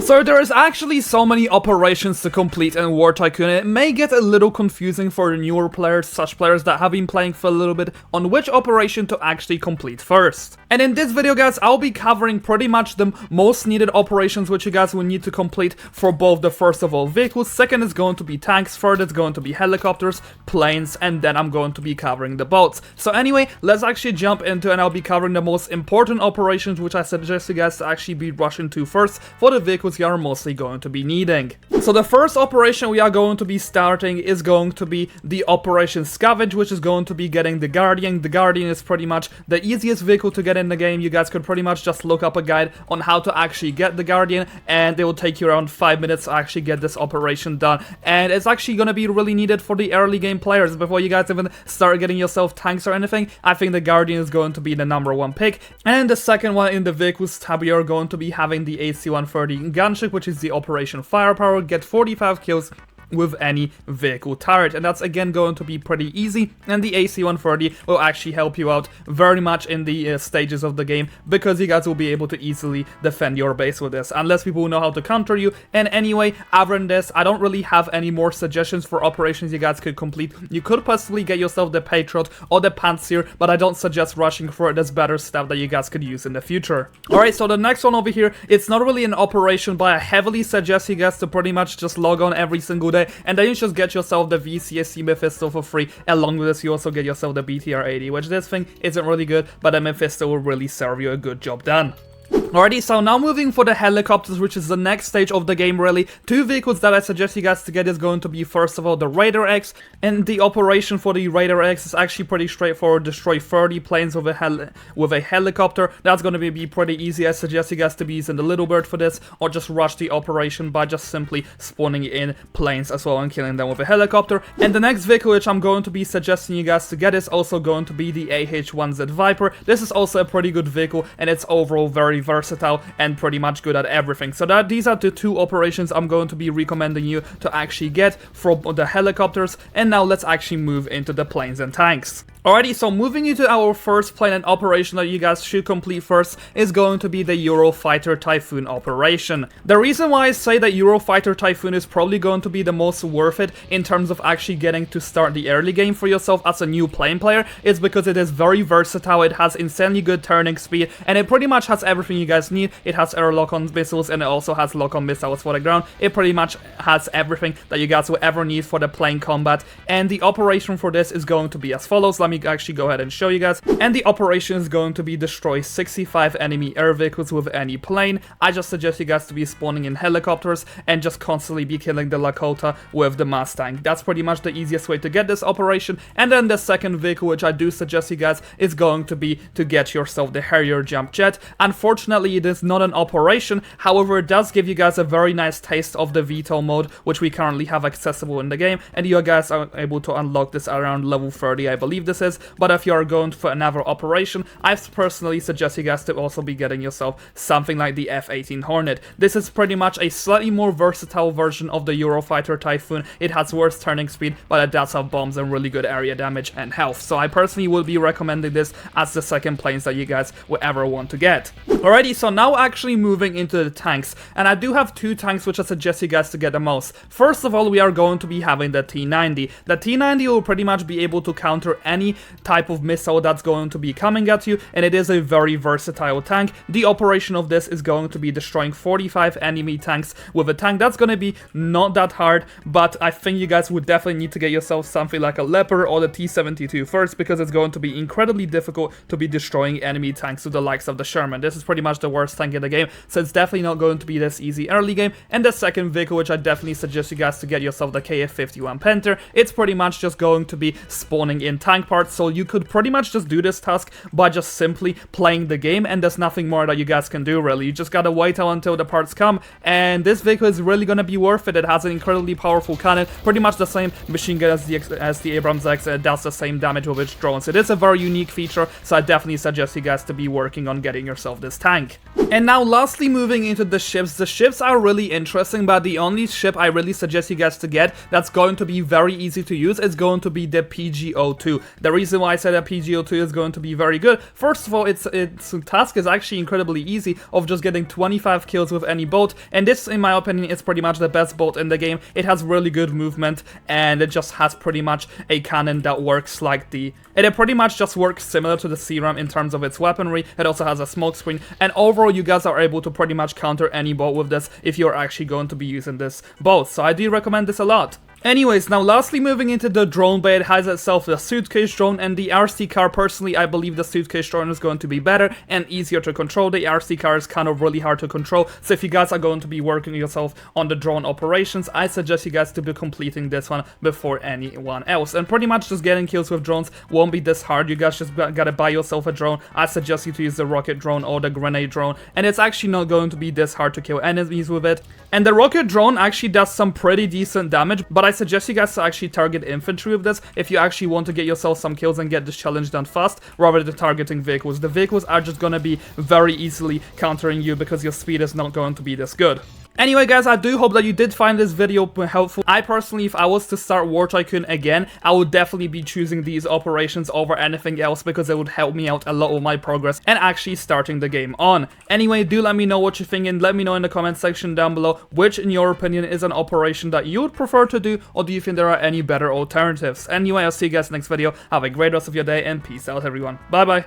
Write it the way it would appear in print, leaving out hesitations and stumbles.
So there is actually so many operations to complete in War Tycoon, and it may get a little confusing for the newer players, such players that have been playing for a little bit, on which operation to actually complete first. And in this video, guys, I'll be covering pretty much the most needed operations which you guys will need to complete for both the first of all vehicles, second is going to be tanks, third is going to be helicopters, planes, and then I'm going to be covering the boats. So anyway, let's actually jump into, and I'll be covering the most important operations which I suggest you guys to actually be rushing to first for the vehicles you are mostly going to be needing. So the first operation we are going to be starting is going to be the Operation Scavenge, which is going to be getting the Guardian. The Guardian is pretty much the easiest vehicle to get in the game. You guys could pretty much just look up a guide on how to actually get the Guardian, and it will take you around 5 minutes to actually get this operation done. And it's actually going to be really needed for the early game players. Before you guys even start getting yourself tanks or anything, I think the Guardian is going to be the #1 pick. And the second one in the vehicles tab, we are going to be having the AC-130 gunship, which is the Operation Firepower. Get 45 kills with any vehicle turret, and that's again going to be pretty easy, and the AC-130 will actually help you out very much in the stages of the game, because you guys will be able to easily defend your base with this, unless people know how to counter you. And anyway, other than this, I don't really have any more suggestions for operations you guys could complete. You could possibly get yourself the Patriot or the Panther, but I don't suggest rushing for it. There's better stuff that you guys could use in the future. Alright, so the next one over here, it's not really an operation, but I heavily suggest you guys to pretty much just log on every single day, and then you just get yourself the VCSC Mephisto for free. Along with this, you also get yourself the BTR-80, which this thing isn't really good, but the Mephisto will really serve you a good job done. Alrighty, so now moving for the helicopters, which is the next stage of the game really. Two vehicles that I suggest you guys to get is going to be, first of all, the Raider X, and the operation for the Raider X is actually pretty straightforward. Destroy 30 planes with a helicopter. That's going to be pretty easy. I suggest you guys to be using the Little Bird for this, or just rush the operation by just simply spawning in planes as well and killing them with a helicopter. And the next vehicle which I'm going to be suggesting you guys to get is also going to be the AH-1Z Viper. This is also a pretty good vehicle, and it's overall very versatile and pretty much good at everything. So these are the two operations I'm going to be recommending you to actually get for the helicopters. And now let's actually move into the planes and tanks. Alrighty, so moving into our first plane and operation that you guys should complete first is going to be the Eurofighter Typhoon operation. The reason why I say that Eurofighter Typhoon is probably going to be the most worth it in terms of actually getting to start the early game for yourself as a new plane player is because it is very versatile, it has insanely good turning speed, and it pretty much has everything you guys need. It has air lock-on missiles, and it also has lock-on missiles for the ground. It pretty much has everything that you guys will ever need for the plane combat, and the operation for this is going to be as follows. Let me actually go ahead and show you guys. And the operation is going to be destroy 65 enemy air vehicles with any plane. I just suggest you guys to be spawning in helicopters and just constantly be killing the Lakota with the Mustang. That's pretty much the easiest way to get this operation. And then the second vehicle, which I do suggest you guys, is going to be to get yourself the Harrier jump jet. Unfortunately, it is not an operation, however it does give you guys a very nice taste of the VTOL mode, which we currently have accessible in the game, and you guys are able to unlock this around level 30, I believe this is. But if you are going for another operation, I personally suggest you guys to also be getting yourself something like the F-18 Hornet. This is pretty much a slightly more versatile version of the Eurofighter Typhoon. It has worse turning speed, but it does have bombs and really good area damage and health. So I personally will be recommending this as the second planes that you guys will ever want to get. Alrighty, so now actually moving into the tanks, and I do have two tanks which I suggest you guys to get the most. First of all, we are going to be having the T-90. The T-90 will pretty much be able to counter any type of missile that's going to be coming at you, and it is a very versatile tank. The operation of this is going to be destroying 45 enemy tanks with a tank. That's going to be not that hard, but I think you guys would definitely need to get yourself something like a Leopard or the T-72 first, because it's going to be incredibly difficult to be destroying enemy tanks with the likes of the Sherman. This is pretty much the worst tank in the game, so it's definitely not going to be this easy early game. And the second vehicle, which I definitely suggest you guys to get yourself, the KF-51 Panther. It's pretty much just going to be spawning in tank parts, so you could pretty much just do this task by just simply playing the game, and there's nothing more that you guys can do really. You just gotta wait out until the parts come, and this vehicle is really gonna be worth it. It has an incredibly powerful cannon, pretty much the same machine gun as the Abrams X. It does the same damage with its drones. It is a very unique feature, so I definitely suggest you guys to be working on getting yourself this tank. And now lastly, moving into the ships. The ships are really interesting, but the only ship I really suggest you guys to get that's going to be very easy to use is going to be the PGO-2. The The reason why I said that PGO2 is going to be very good, first of all, its task is actually incredibly easy of just getting 25 kills with any boat, and this, in my opinion, is pretty much the best boat in the game. It has really good movement, and it just has pretty much a cannon that works like it pretty much just works similar to the C-Ram in terms of its weaponry. It also has a smoke screen, and overall you guys are able to pretty much counter any boat with this if you're actually going to be using this boat, so I do recommend this a lot. Anyways, now lastly moving into the drone bay, it has itself the suitcase drone and the RC car. Personally, I believe the suitcase drone is going to be better and easier to control. The RC car is kind of really hard to control, so if you guys are going to be working yourself on the drone operations, I suggest you guys to be completing this one before anyone else. And pretty much just getting kills with drones won't be this hard. You guys just gotta buy yourself a drone. I suggest you to use the rocket drone or the grenade drone, and it's actually not going to be this hard to kill enemies with it. And the rocket drone actually does some pretty decent damage, but I suggest you guys to actually target infantry with this if you actually want to get yourself some kills and get this challenge done fast, rather than targeting vehicles. The vehicles are just gonna be very easily countering you because your speed is not going to be this good. Anyway guys, I do hope that you did find this video helpful. I personally, if I was to start War Tycoon again, I would definitely be choosing these operations over anything else because it would help me out a lot with my progress and actually starting the game on. Anyway, do let me know what you think and let me know in the comment section down below which, in your opinion, is an operation that you would prefer to do, or do you think there are any better alternatives. Anyway, I'll see you guys next video. Have a great rest of your day and peace out everyone. Bye bye.